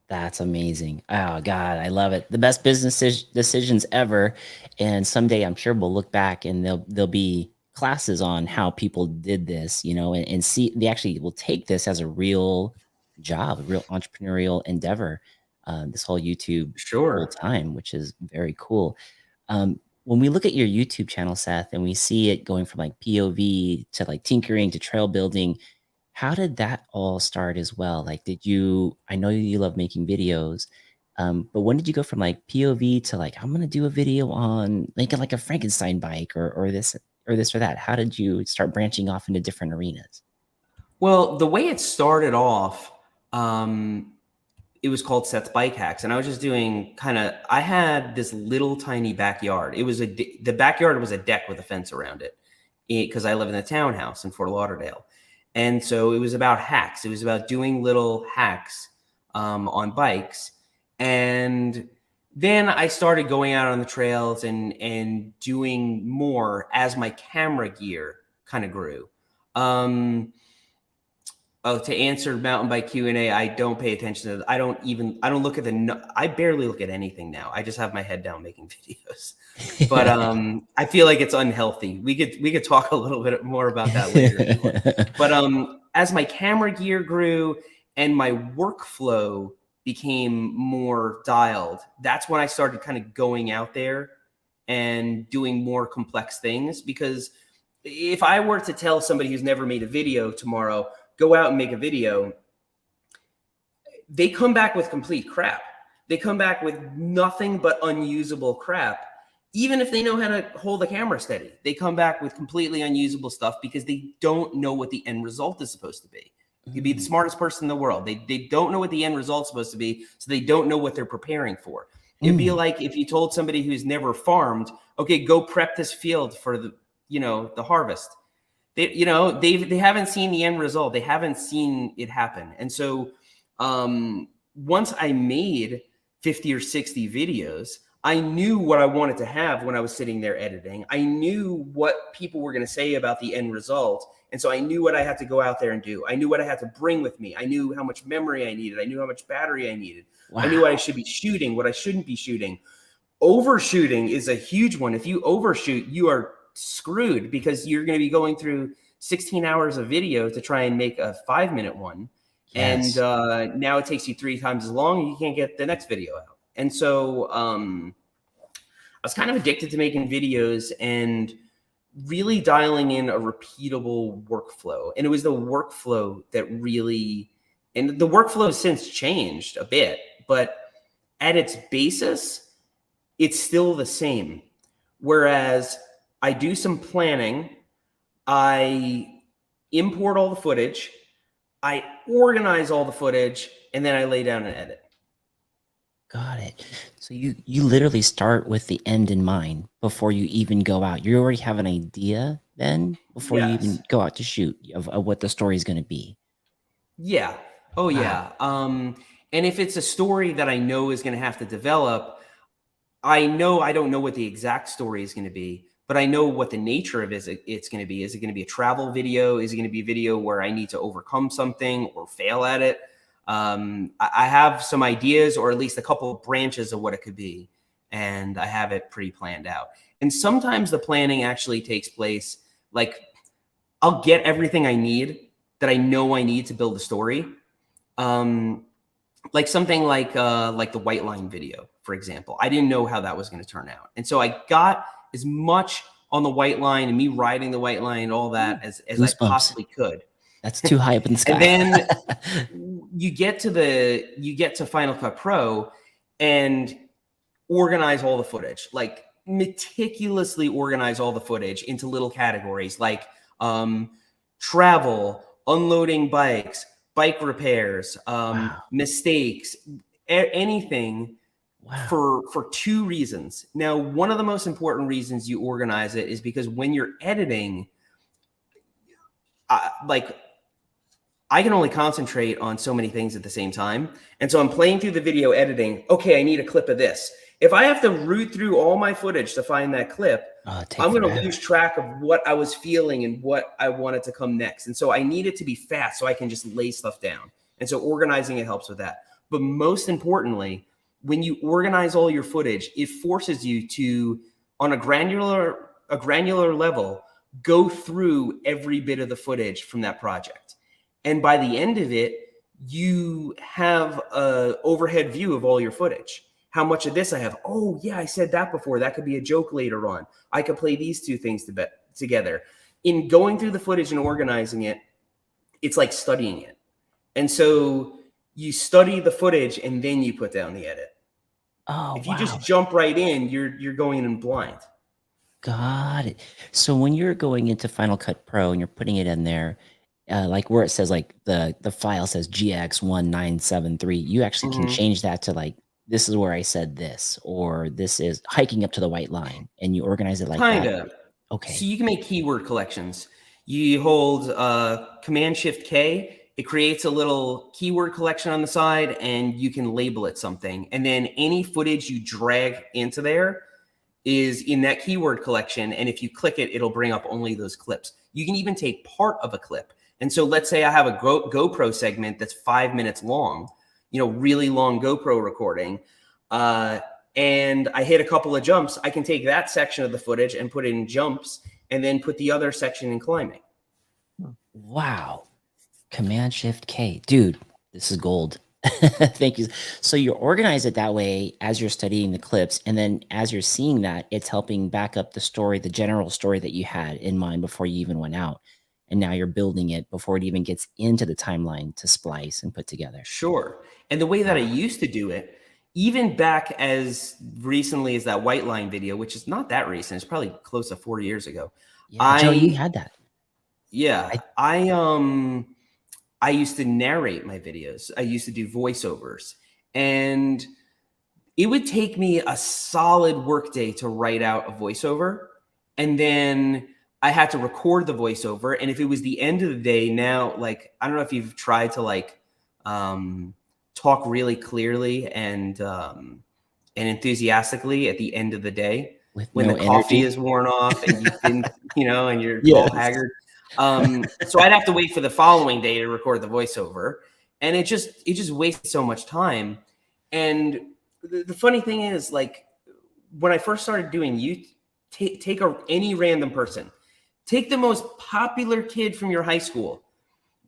That's amazing. Oh god, I love it. The best business decisions ever. And someday I'm sure we'll look back and they'll be classes on how people did this, you know, and see they actually will take this as a real job, a real entrepreneurial endeavor. This whole YouTube full Sure. time, which is very cool. When we look at your YouTube channel, Seth, and we see it going from like POV to like tinkering to trail building, how did that all start as well? Like, did you, I know you love making videos, but when did you go from like POV to like, I'm going to do a video on making like a Frankenstein bike or this or this or that? How did you start branching off into different arenas? Well, the way it started off, it was called Seth's Bike Hacks, and I was just doing kind of. I had this little tiny backyard. It was the backyard was a deck with a fence around it, because I live in a townhouse in Fort Lauderdale, and so it was about hacks. It was about doing little hacks on bikes, and then I started going out on the trails and doing more as my camera gear kind of grew. Oh, to answer mountain bike Q&A, I don't pay attention to. I don't look at I barely look at anything now. I just have my head down making videos. But I feel like it's unhealthy. We could talk a little bit more about that later. But as my camera gear grew and my workflow became more dialed, that's when I started kind of going out there and doing more complex things. Because if I were to tell somebody who's never made a video tomorrow, go out and make a video, they come back with complete crap. They come back with nothing but unusable crap. Even if they know how to hold the camera steady, they come back with completely unusable stuff because they don't know what the end result is supposed to be. You could be the smartest person in the world. They don't know what the end result's supposed to be, so they don't know what they're preparing for. It'd be like if you told somebody who's never farmed, okay, go prep this field for the harvest. They haven't seen the end result. They haven't seen it happen. And so once I made 50 or 60 videos, I knew what I wanted to have when I was sitting there editing. I knew what people were going to say about the end result. And so I knew what I had to go out there and do. I knew what I had to bring with me. I knew how much memory I needed. I knew how much battery I needed. Wow. I knew what I should be shooting, what I shouldn't be shooting. Overshooting is a huge one. If you overshoot, you are screwed, because you're going to be going through 16 hours of video to try and make a 5-minute one. Yes. And now it takes you 3 times as long, and you can't get the next video out. And so I was kind of addicted to making videos and really dialing in a repeatable workflow. And it was the workflow that really, and the workflow has since changed a bit, but at its basis, it's still the same. Whereas I do some planning, I import all the footage, I organize all the footage, and then I lay down and edit. Got it. So you literally start with the end in mind before you even go out. You already have an idea then before you even go out to shoot of what the story is going to be. Yeah. Oh, wow. Yeah. And if it's a story that I know is going to have to develop, I know I don't know what the exact story is going to be, but I know what the nature of it's going to be. Is it going to be a travel video? Is it going to be a video where I need to overcome something or fail at it? I have some ideas, or at least a couple of branches of what it could be, and I have it pretty planned out. And sometimes the planning actually takes place, like I'll get everything I need that I know I need to build a story. Like something like the white line video, for example. I didn't know how that was going to turn out. And so I got as much on the white line and me riding the white line and all that as I possibly could. That's too high up in the sky. And then you get to Final Cut Pro and organize all the footage, like meticulously organize all the footage into little categories, like travel, unloading bikes, bike repairs, mistakes, anything. Wow. For 2 reasons. Now, one of the most important reasons you organize it is because when you're editing, I can only concentrate on so many things at the same time. And so I'm playing through the video editing. Okay, I need a clip of this. If I have to root through all my footage to find that clip, I'm going to lose track of what I was feeling and what I wanted to come next. And so I need it to be fast so I can just lay stuff down. And so organizing it helps with that. But most importantly, when you organize all your footage, it forces you to, on a granular level, go through every bit of the footage from that project. And by the end of it, you have a overhead view of all your footage. How much of this I have? Oh yeah, I said that before. That could be a joke later on. I could play these two things together. In going through the footage and organizing it, it's like studying it. And so you study the footage and then you put down the edit. Oh, If you just wow. jump right in, you're going in blind. Got it. So when you're going into Final Cut Pro and you're putting it in there, like where it says like the file says GX1973, you actually can change that to like, this is where I said this, or this is hiking up to the white line, and you organize it like that. Kind of. Okay. So you can make keyword collections. You hold Command Shift K. It creates a little keyword collection on the side, and you can label it something. And then any footage you drag into there is in that keyword collection. And if you click it, it'll bring up only those clips. You can even take part of a clip. And so let's say I have a GoPro segment that's 5 minutes long, really long GoPro recording. And I hit a couple of jumps. I can take that section of the footage and put it in jumps and then put the other section in climbing. Wow. Command Shift K. Dude, this is gold. Thank you. So you organize it that way as you're studying the clips. And then as you're seeing that, it's helping back up the story, the general story that you had in mind before you even went out. And now you're building it before it even gets into the timeline to splice and put together. Sure. And the way that I used to do it, even back as recently as that white line video, which is not that recent, it's probably close to 4 years ago. Yeah, Joe, you had that. Yeah. I used to narrate my videos. I used to do voiceovers, and it would take me a solid workday to write out a voiceover. And then I had to record the voiceover. And if it was the end of the day, now, like, I don't know if you've tried to talk really clearly and enthusiastically at the end of the day, when the coffee is worn off and you've been, and you're all haggard. So I'd have to wait for the following day to record the voiceover, and it just wastes so much time. And the funny thing is, like, when I first started doing take any random person, take the most popular kid from your high school,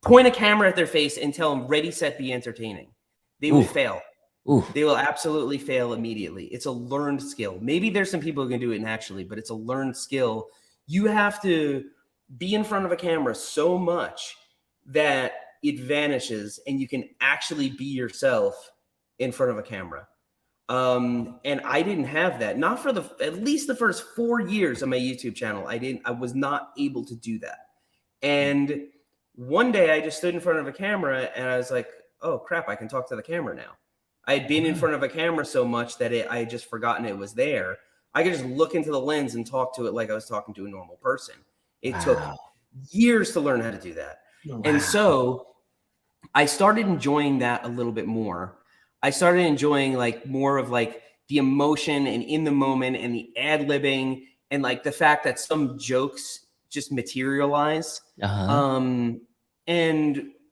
point a camera at their face and tell them ready, set, be entertaining. They will fail. They will absolutely fail immediately. It's a learned skill. Maybe there's some people who can do it naturally, but it's a learned skill. You have to be in front of a camera so much that it vanishes and you can actually be yourself in front of a camera. And I didn't have that, not for at least the first 4 years of my YouTube channel. I was not able to do that. And one day I just stood in front of a camera and I was like, oh crap, I can talk to the camera now. I had been in front of a camera so much that I had just forgotten it was there. I could just look into the lens and talk to it like I was talking to a normal person. It took years to learn how to do that. And so I started enjoying that a little bit more. I started enjoying more of the emotion and in the moment and the ad-libbing and the fact that some jokes just materialize. And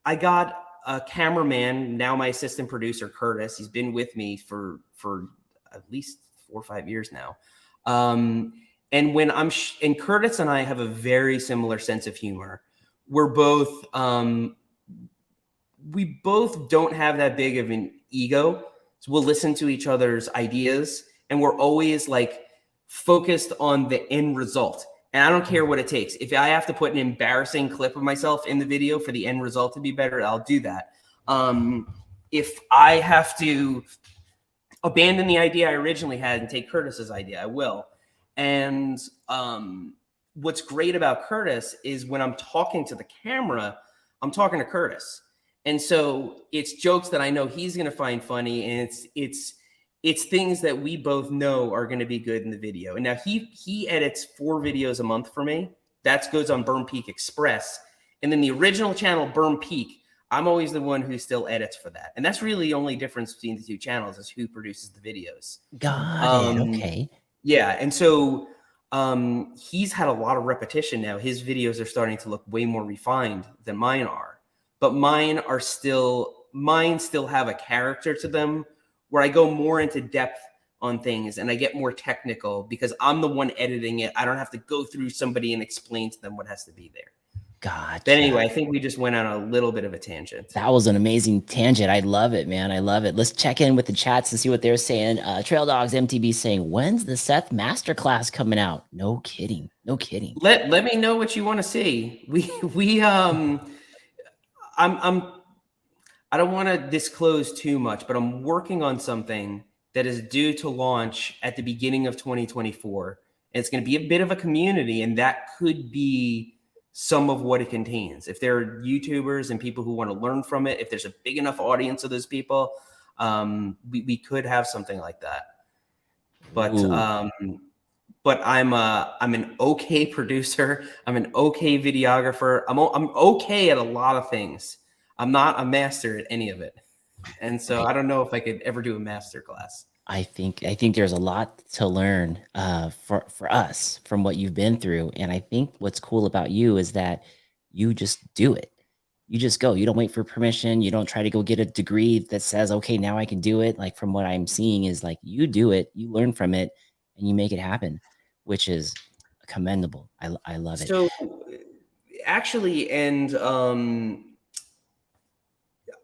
I got a cameraman, now my assistant producer, Curtis. He's been with me for at least 4 or 5 years now. And when and Curtis and I have a very similar sense of humor. We're both, we both don't have that big of an ego. So we'll listen to each other's ideas, and we're always focused on the end result. And I don't care what it takes. If I have to put an embarrassing clip of myself in the video for the end result to be better, I'll do that. If I have to abandon the idea I originally had and take Curtis's idea, I will. And what's great about Curtis is when I'm talking to the camera, I'm talking to Curtis. And so it's jokes that I know he's going to find funny, and it's things that we both know are going to be good in the video. And now he edits 4 videos a month for me. That goes on Berm Peak Express. And then the original channel, Berm Peak, I'm always the one who still edits for that. And that's really the only difference between the two channels, is who produces the videos. Got it. Okay. Yeah. And so he's had a lot of repetition now. His videos are starting to look way more refined than mine are. But mine still have a character to them, where I go more into depth on things, and I get more technical because I'm the one editing it. I don't have to go through somebody and explain to them what has to be there. Gotcha. But anyway, I think we just went on a little bit of a tangent. That was an amazing tangent. I love it, man. I love it. Let's check in with the chats and see what they're saying. Trail Dogs MTB saying, when's the Seth Masterclass coming out? No kidding. No kidding. Let me know what you want to see. I don't want to disclose too much, but I'm working on something that is due to launch at the beginning of 2024. And it's going to be a bit of a community, and that could be some of what it contains. If there are YouTubers and people who want to learn from it, if there's a big enough audience of those people, we could have something like that. But I'm an okay producer. I'm an okay videographer. I'm okay at a lot of things. I'm not a master at any of it. And so I don't know if I could ever do a master class. I think there's a lot to learn for us from what you've been through. And I think what's cool about you is that you just do it. You just go. You don't wait for permission. You don't try to go get a degree that says, okay, now I can do it. Like from what I'm seeing is like you do it, you learn from it, and you make it happen, which is commendable. I love it. So actually, and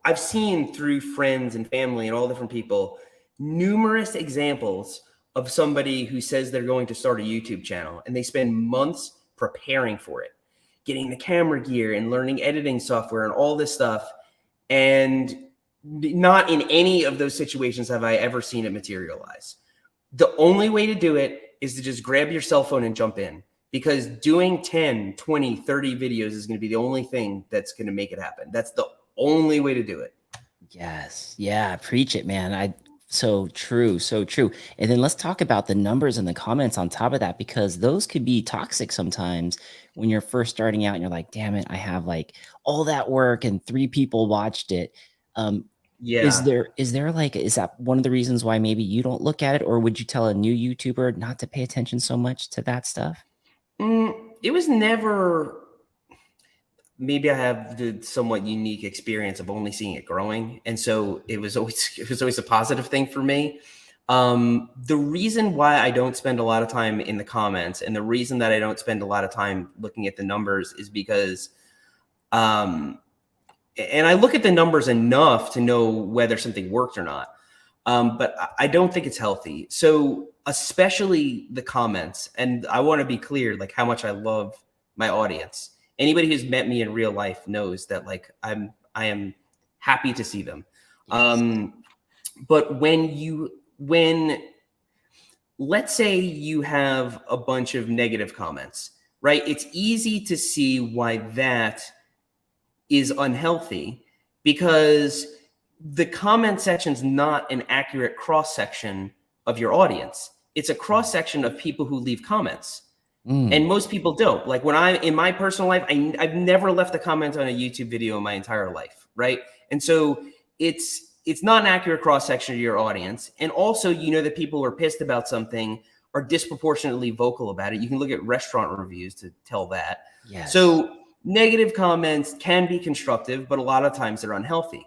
I've seen through friends and family and all different people, numerous examples of somebody who says they're going to start a YouTube channel and they spend months preparing for it, getting the camera gear and learning editing software and all this stuff. And not in any of those situations have I ever seen it materialize. The only way to do it is to just grab your cell phone and jump in, because doing 10, 20, 30 videos is going to be the only thing that's going to make it happen. That's the only way to do it. Yes. Yeah. Preach it, man. So true. So true. And then let's talk about the numbers and the comments on top of that, because those could be toxic sometimes when you're first starting out and you're like, damn it, I have like all that work and 3 people watched it. Yeah. Is that one of the reasons why maybe you don't look at it, or would you tell a new YouTuber not to pay attention so much to that stuff? It was never. Maybe I have the somewhat unique experience of only seeing it growing, and so it was always a positive thing for me. The reason why I don't spend a lot of time in the comments, and the reason that I don't spend a lot of time looking at the numbers, is because, and I look at the numbers enough to know whether something worked or not, but I don't think it's healthy. So especially the comments, and I want to be clear, like how much I love my audience. Anybody who's met me in real life knows that like I am happy to see them. Yes. But when let's say you have a bunch of negative comments, right? It's easy to see why that is unhealthy, because the comment section is not an accurate cross-section of your audience. It's a cross-section of people who leave comments. And most people don't. Like when in my personal life, I've never left a comment on a YouTube video in my entire life, right? And so it's not an accurate cross-section of your audience. And also, you know, that people who are pissed about something are disproportionately vocal about it. You can look at restaurant reviews to tell that. Yes. So negative comments can be constructive, but a lot of times they're unhealthy.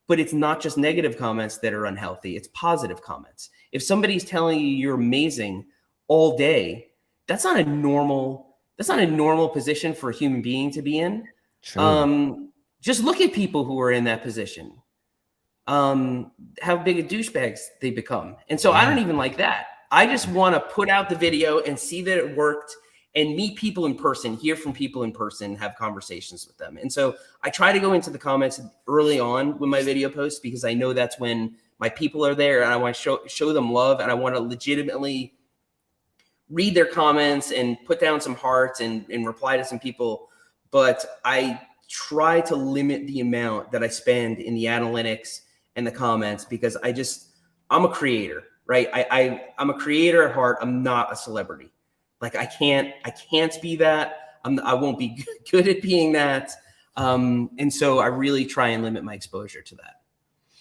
But it's not just negative comments that are unhealthy. It's positive comments. If somebody's telling you you're amazing all day, that's not a normal position for a human being to be in. True. Just look at people who are in that position. How big of douchebags they become. And so I don't even like that. I just want to put out the video and see that it worked and meet people in person, hear from people in person, have conversations with them. And so I try to go into the comments early on with my video posts, because I know that's when my people are there and I want to show them love, and I want to legitimately read their comments and put down some hearts and reply to some people. But I try to limit the amount that I spend in the analytics and the comments, because I'm a creator, right? I'm a creator at heart. I'm not a celebrity. Like I can't be that. I won't be good at being that. And so I really try and limit my exposure to that.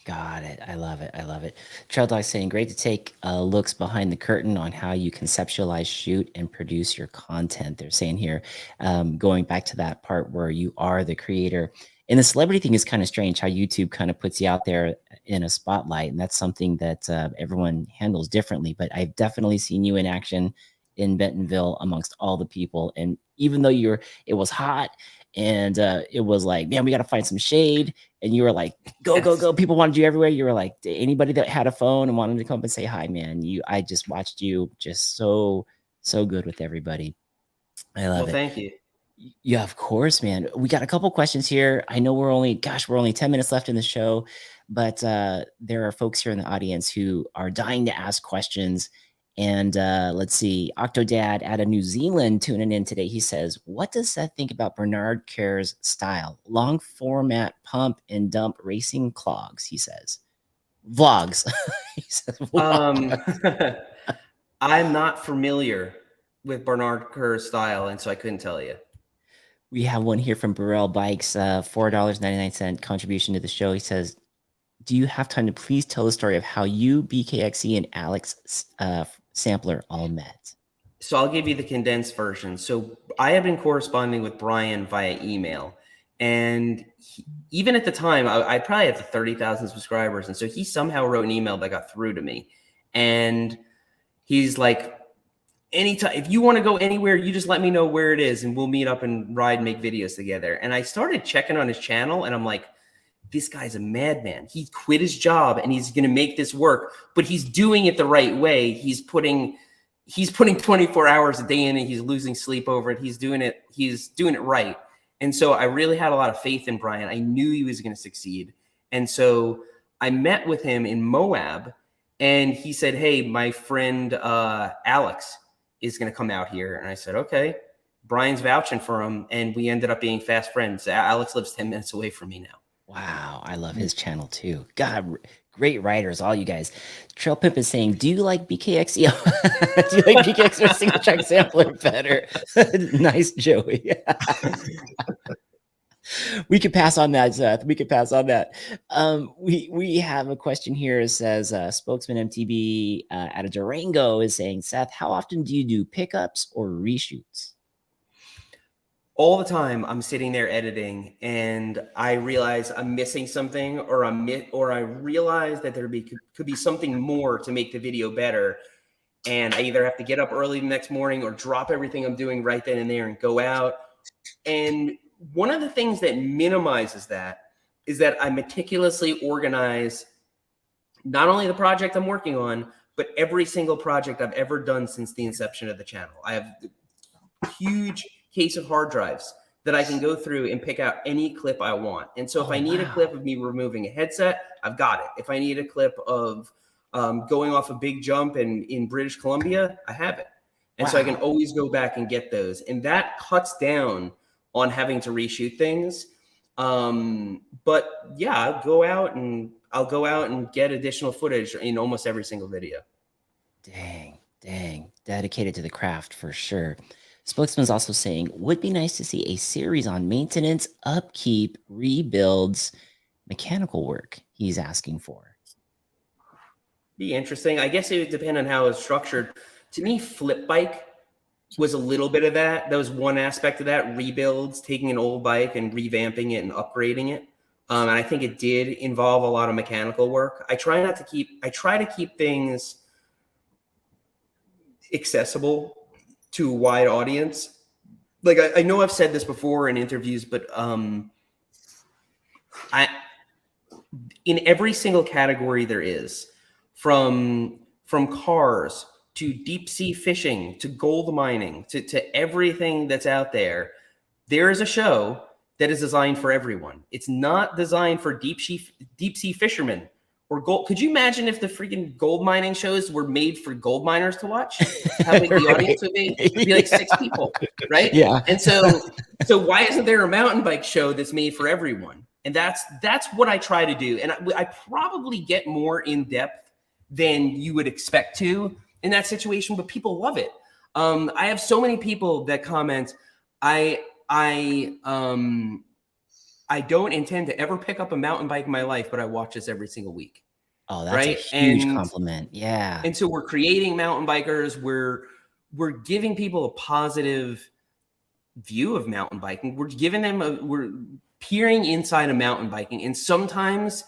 Got it. I love it. I love it. Trail Dog saying, great to take looks behind the curtain on how you conceptualize, shoot, and produce your content. They're saying here, going back to that part where you are the creator. And the celebrity thing is kind of strange how YouTube kind of puts you out there in a spotlight. And that's something that everyone handles differently. But I've definitely seen you in action in Bentonville amongst all the people. And even though it was hot and it was like, man, we got to find some shade. And you were like, go, go, go. People wanted you everywhere. You were like, anybody that had a phone and wanted to come up and say hi, man. I just watched you just so good with everybody. I love it. Thank you. Yeah, of course, man. We got a couple questions here. I know we're only 10 minutes left in the show, but there are folks here in the audience who are dying to ask questions. And let's see, Octodad out of New Zealand tuning in today. He says, what does Seth think about Bernard Kerr's style? Long format pump and dump racing clogs, he says. Vlogs. He says vlogs. I'm not familiar with Bernard Kerr's style, and so I couldn't tell you. We have one here from Burrell Bikes, $4.99 contribution to the show. He says, do you have time to please tell the story of how you, BKXE, and Alex Sampler all met? So I'll give you the condensed version. So I have been corresponding with Brian via email. And even at the time, I probably had 30,000 subscribers. And so he somehow wrote an email that got through to me. And he's like, anytime, if you want to go anywhere, you just let me know where it is and we'll meet up and ride and make videos together. And I started checking on his channel and I'm like, this guy's a madman. He quit his job and he's going to make this work, but he's doing it the right way. He's putting 24 hours a day in it. He's losing sleep over it. He's doing it right. And so I really had a lot of faith in Brian. I knew he was going to succeed. And so I met with him in Moab and he said, hey, my friend Alex is going to come out here. And I said, okay. Brian's vouching for him. And we ended up being fast friends. Alex lives 10 minutes away from me now. Wow. I love his channel too. God, great writers, all you guys. Trail Pimp is saying, do you like BKXE? Do you like BKXE or single track sampler better? Nice, Joey. We could pass on that, Seth. We could pass on that. We have a question here. It says, spokesman MTB out of Durango is saying, Seth, how often do you do pickups or reshoots? All the time I'm sitting there editing and I realize I'm missing something or I realize that there could be something more to make the video better. And I either have to get up early the next morning or drop everything I'm doing right then and there and go out. And one of the things that minimizes that is that I meticulously organize not only the project I'm working on, but every single project I've ever done since the inception of the channel. I have a huge case of hard drives that I can go through and pick out any clip I want. And so if I need a clip of me removing a headset, I've got it. If I need a clip of going off a big jump in British Columbia, I have it. And so I can always go back and get those. And that cuts down on having to reshoot things. But yeah, I'll go out and get additional footage in almost every single video. Dang. Dedicated to the craft for sure. Spokesman's also saying, would be nice to see a series on maintenance, upkeep, rebuilds, mechanical work he's asking for. Be interesting. I guess it would depend on how it's structured. To me, Flip Bike was a little bit of that. That was one aspect of that, rebuilds, taking an old bike and revamping it and upgrading it. And I think it did involve a lot of mechanical work. I try to keep things accessible to a wide audience. Like I know I've said this before in interviews, but in every single category there is, from cars to deep sea fishing to gold mining to everything that's out there, there is a show that is designed for everyone. It's not designed for deep sea fishermen or gold. Could you imagine if the freaking gold mining shows were made for gold miners to watch? How big the audience would be? It'd be like 6 people, right? Yeah. And so why isn't there a mountain bike show that's made for everyone? And that's what I try to do. And I probably get more in depth than you would expect to in that situation, but people love it. I have so many people that comment, I don't intend to ever pick up a mountain bike in my life, but I watch this every single week. Oh, that's right? a huge compliment. Yeah. And so we're creating mountain bikers. We're giving people a positive view of mountain biking. We're giving them peering inside of mountain biking. And sometimes,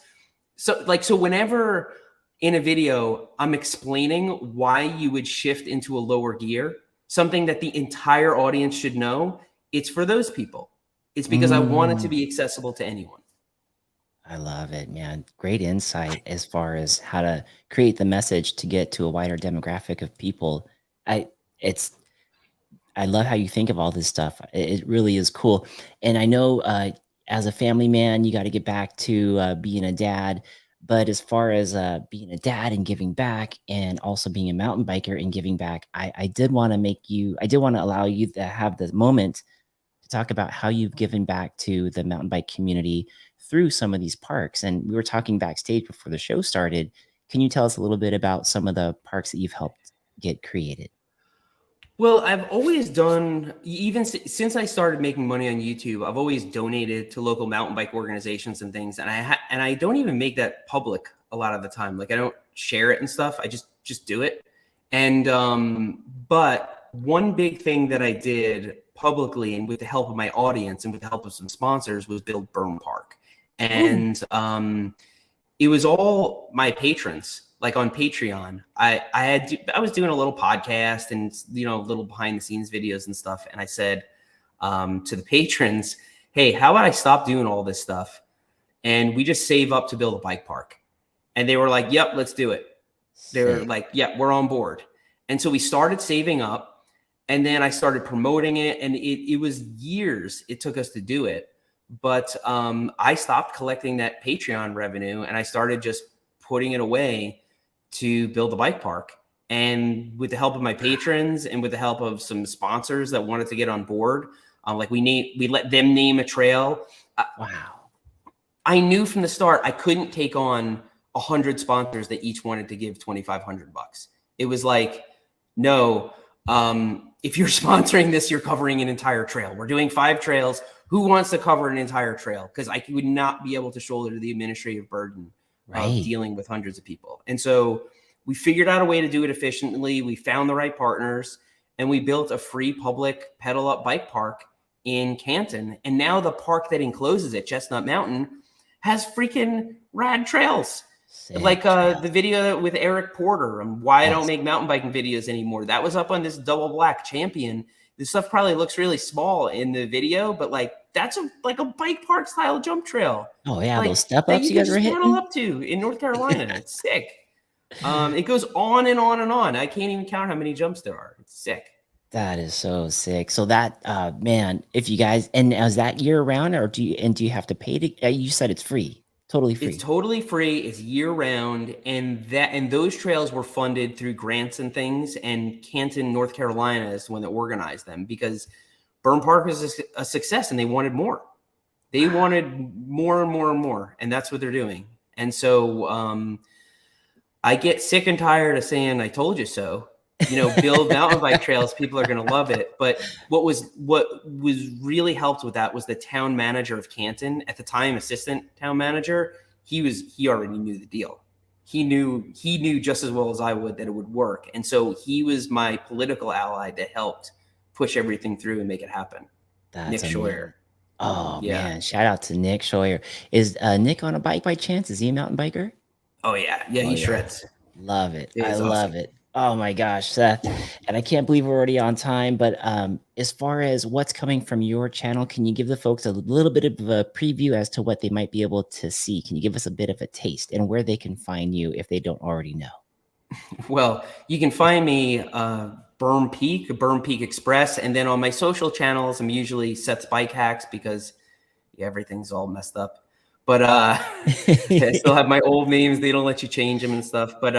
so whenever in a video I'm explaining why you would shift into a lower gear, something that the entire audience should know, it's for those people. It's because I want it to be accessible to anyone. I love it, man. Great insight as far as how to create the message to get to a wider demographic of people. I it's I love how you think of all this stuff. It really is cool. And I know as a family man, you got to get back to being a dad. But as far as being a dad and giving back, and also being a mountain biker and giving back, I did want to I did want to allow you to have the moment to talk about how you've given back to the mountain bike community through some of these parks. And we were talking backstage before the show started. Can you tell us a little bit about some of the parks that you've helped get created? Well, I've always done, even since I started making money on YouTube, I've always donated to local mountain bike organizations and things. And I don't even make that public a lot of the time. Like I don't share it and stuff. I just do it. And but one big thing that I did publicly and with the help of my audience and with the help of some sponsors was build Berm Park. And it was all my patrons. Like on Patreon, I was doing a little podcast and little behind the scenes videos and stuff, and I said to the patrons, "Hey, how about I stop doing all this stuff and we just save up to build a bike park?" And they were like, "Yep, let's do it." They were like, "Yeah, we're on board." And so we started saving up, and then I started promoting it, and it was years it took us to do it, but I stopped collecting that Patreon revenue and I started just putting it away to build the bike park. And with the help of my patrons and with the help of some sponsors that wanted to get on board, like we let them name a trail. Wow. I knew from the start I couldn't take on 100 sponsors that each wanted to give $2,500. It was like, no, if you're sponsoring this, you're covering an entire trail. We're doing 5 trails. Who wants to cover an entire trail? Because I would not be able to shoulder the administrative burden of dealing with hundreds of people. And so we figured out a way to do it efficiently. We found the right partners, and we built a free public pedal up bike park in Canton. And now the park that encloses it, Chestnut Mountain, has freaking rad trails. Sick like trail. the video with Eric Porter on why I don't make mountain biking videos anymore. That was up on this double black Champion. This stuff probably looks really small in the video, but like that's like a bike park style jump trail. Oh yeah, like, those step that ups you guys were paddle hitting. up to in North Carolina. It's sick. It goes on and on and on. I can't even count how many jumps there are. It's sick. That is so sick. So that man, if you guys, and is that year round, or do you have to pay to? You said it's free, totally free. It's totally free. It's year round, and those trails were funded through grants and things. And Canton, North Carolina, is the one that organized them because Berm Park was a success, and they wanted more. They wanted more and more and more, and that's what they're doing. And so I get sick and tired of saying "I told you so." Build mountain bike trails. People are going to love it. But what was really helped with that was the town manager of Canton at the time, assistant town manager. He already knew the deal. He knew just as well as I would that it would work. And so he was my political ally that helped push everything through and make it happen. That's Nick amazing. Scheuer. Oh man, shout out to Nick Scheuer. Is Nick on a bike by chance? Is he a mountain biker? Oh yeah. He shreds. Love it. It I is love awesome. it. Oh my gosh, Seth. And I can't believe we're already on time, but as far as what's coming from your channel, can you give the folks a little bit of a preview as to what they might be able to see? Can you give us a bit of a taste and where they can find you if they don't already know? Well, you can find me Berm Peak Express, and then on my social channels, I'm usually Seth's Bike Hacks because everything's all messed up. But I still have my old names; they don't let you change them and stuff. But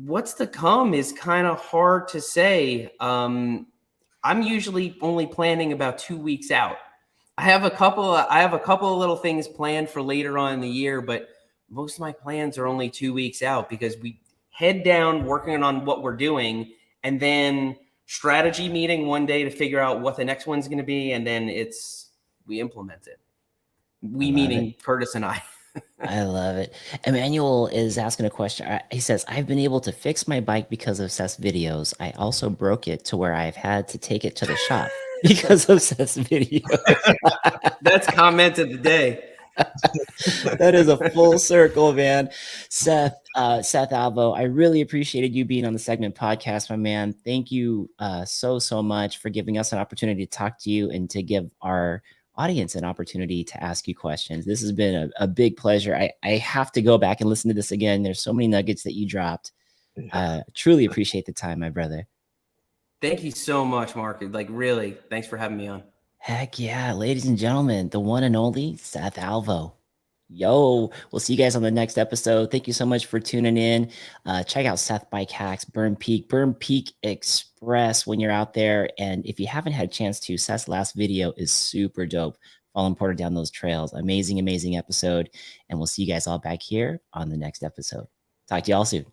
what's to come is kind of hard to say. I'm usually only planning about 2 weeks out. I have a couple of little things planned for later on in the year, but most of my plans are only 2 weeks out because we head down working on what we're doing, and then strategy meeting one day to figure out what the next one's going to be, and then we implement it. We meaning Curtis and I. I love it. Emmanuel is asking a question. He says, I've been able to fix my bike because of Seth's videos. I also broke it to where I've had to take it to the shop. because of Seth's video. That's comment of the day. That is a full circle, man. Seth Alvo, I really appreciated you being on the Segment Podcast, my man. Thank you so much for giving us an opportunity to talk to you and to give our audience an opportunity to ask you questions. This has been a big pleasure. I have to go back and listen to this again. There's so many nuggets that you dropped. Truly appreciate the time, my brother. Thank you so much, Mark. Like, really, thanks for having me on. Heck yeah, ladies and gentlemen, the one and only Seth Alvo. Yo, we'll see you guys on the next episode. Thank you so much for tuning in. Check out Seth Bike Hacks, Berm Peak Express when you're out there. And if you haven't had a chance to, Seth's last video is super dope. Fallen Porter down those trails. Amazing episode. And we'll see you guys all back here on the next episode. Talk to you all soon.